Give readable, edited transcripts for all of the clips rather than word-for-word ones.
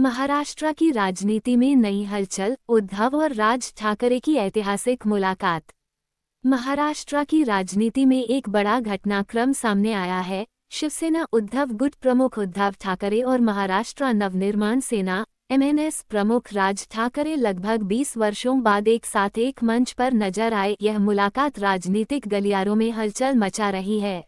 महाराष्ट्र की राजनीति में नई हलचल, उद्धव और राज ठाकरे की ऐतिहासिक मुलाकात। महाराष्ट्र की राजनीति में एक बड़ा घटनाक्रम सामने आया है। शिवसेना उद्धव गुट प्रमुख उद्धव ठाकरे और महाराष्ट्र नवनिर्माण सेना (एमएनएस) प्रमुख राज ठाकरे लगभग 20 वर्षों बाद एक साथ एक मंच पर नजर आए। यह मुलाकात राजनीतिक गलियारों में हलचल मचा रही है।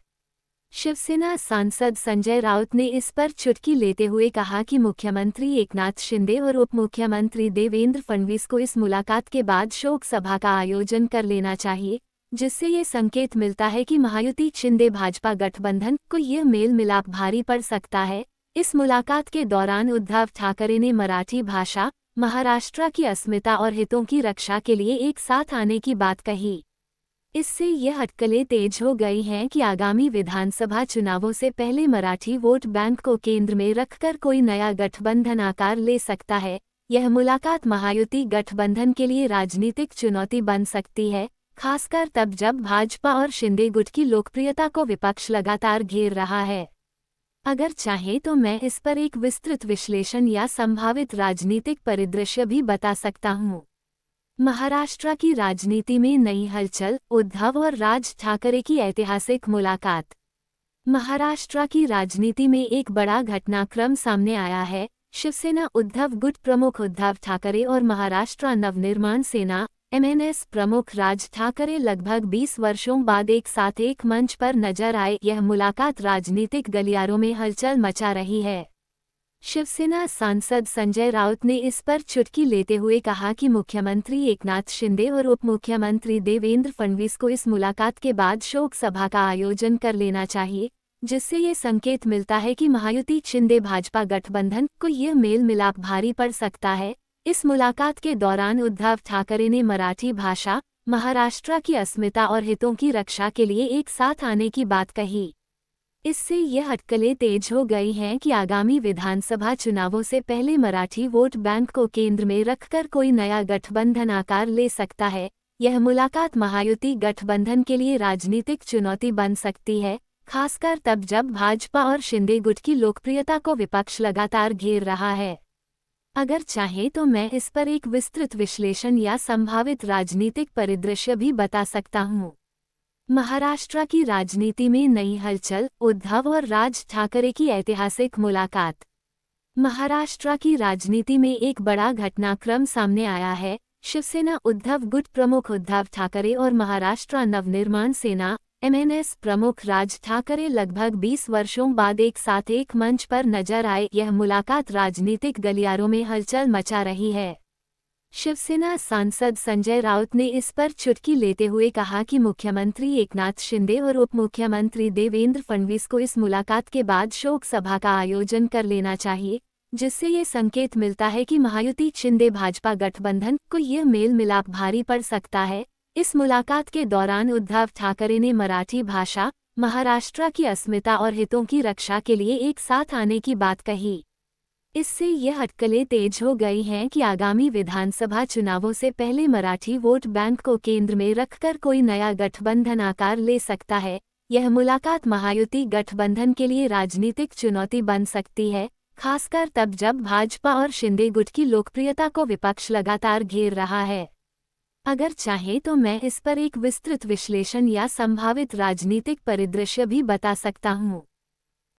शिवसेना सांसद संजय राउत ने इस पर चुटकी लेते हुए कहा कि मुख्यमंत्री एकनाथ शिंदे और उप मुख्यमंत्री देवेंद्र फडणवीस को इस मुलाकात के बाद शोक सभा का आयोजन कर लेना चाहिए, जिससे ये संकेत मिलता है कि महायुति शिंदे भाजपा गठबंधन को यह मेल मिलाप भारी पड़ सकता है। इस मुलाकात के दौरान उद्धव ठाकरे ने मराठी भाषा, महाराष्ट्र की अस्मिता और हितों की रक्षा के लिए एक साथ आने की बात कही। इससे यह अटकलें तेज हो गई हैं कि आगामी विधानसभा चुनावों से पहले मराठी वोट बैंक को केंद्र में रखकर कोई नया गठबंधन आकार ले सकता है। यह मुलाकात महायुति गठबंधन के लिए राजनीतिक चुनौती बन सकती है, खासकर तब जब भाजपा और शिंदे गुट की लोकप्रियता को विपक्ष लगातार घेर रहा है। अगर चाहे तो मैं इस पर एक विस्तृत विश्लेषण या संभावित राजनीतिक परिदृश्य भी बता सकता हूँ। महाराष्ट्र की राजनीति में नई हलचल, उद्धव और राज ठाकरे की ऐतिहासिक मुलाकात। महाराष्ट्र की राजनीति में एक बड़ा घटनाक्रम सामने आया है। शिवसेना उद्धव गुट प्रमुख उद्धव ठाकरे और महाराष्ट्र नवनिर्माण सेना (एमएनएस) प्रमुख राज ठाकरे लगभग 20 वर्षों बाद एक साथ एक मंच पर नजर आए। यह मुलाकात राजनीतिक गलियारों में हलचल मचा रही है। शिवसेना सांसद संजय राउत ने इस पर चुटकी लेते हुए कहा कि मुख्यमंत्री एकनाथ शिंदे और उप मुख्यमंत्री देवेंद्र फडणवीस को इस मुलाकात के बाद शोक सभा का आयोजन कर लेना चाहिए, जिससे ये संकेत मिलता है कि महायुति शिंदे भाजपा गठबंधन को यह मेल मिलाप भारी पड़ सकता है। इस मुलाकात के दौरान उद्धव ठाकरे ने मराठी भाषा, महाराष्ट्र की अस्मिता और हितों की रक्षा के लिए एक साथ आने की बात कही। इससे यह अटकलें तेज हो गई हैं कि आगामी विधानसभा चुनावों से पहले मराठी वोट बैंक को केंद्र में रखकर कोई नया गठबंधन आकार ले सकता है। यह मुलाकात महायुति गठबंधन के लिए राजनीतिक चुनौती बन सकती है, खासकर तब जब भाजपा और शिंदे गुट की लोकप्रियता को विपक्ष लगातार घेर रहा है। अगर चाहे तो मैं इस पर एक विस्तृत विश्लेषण या संभावित राजनीतिक परिदृश्य भी बता सकता हूँ। महाराष्ट्र की राजनीति में नई हलचल, उद्धव और राज ठाकरे की ऐतिहासिक मुलाकात। महाराष्ट्र की राजनीति में एक बड़ा घटनाक्रम सामने आया है। शिवसेना उद्धव गुट प्रमुख उद्धव ठाकरे और महाराष्ट्र नवनिर्माण सेना (एमएनएस) प्रमुख राज ठाकरे लगभग 20 वर्षों बाद एक साथ एक मंच पर नजर आए। यह मुलाकात राजनीतिक गलियारों में हलचल मचा रही है। शिवसेना सांसद संजय राउत ने इस पर चुटकी लेते हुए कहा कि मुख्यमंत्री एकनाथ शिंदे और उप मुख्यमंत्री देवेंद्र फडणवीस को इस मुलाकात के बाद शोक सभा का आयोजन कर लेना चाहिए, जिससे ये संकेत मिलता है कि महायुति शिंदे भाजपा गठबंधन को यह मेल मिलाप भारी पड़ सकता है। इस मुलाकात के दौरान उद्धव ठाकरे ने मराठी भाषा, महाराष्ट्र की अस्मिता और हितों की रक्षा के लिए एक साथ आने की बात कही। इससे यह अटकलें तेज हो गई हैं कि आगामी विधानसभा चुनावों से पहले मराठी वोट बैंक को केंद्र में रखकर कोई नया गठबंधन आकार ले सकता है। यह मुलाकात महायुति गठबंधन के लिए राजनीतिक चुनौती बन सकती है, खासकर तब जब भाजपा और शिंदे गुट की लोकप्रियता को विपक्ष लगातार घेर रहा है। अगर चाहे तो मैं इस पर एक विस्तृत विश्लेषण या संभावित राजनीतिक परिदृश्य भी बता सकता हूँ।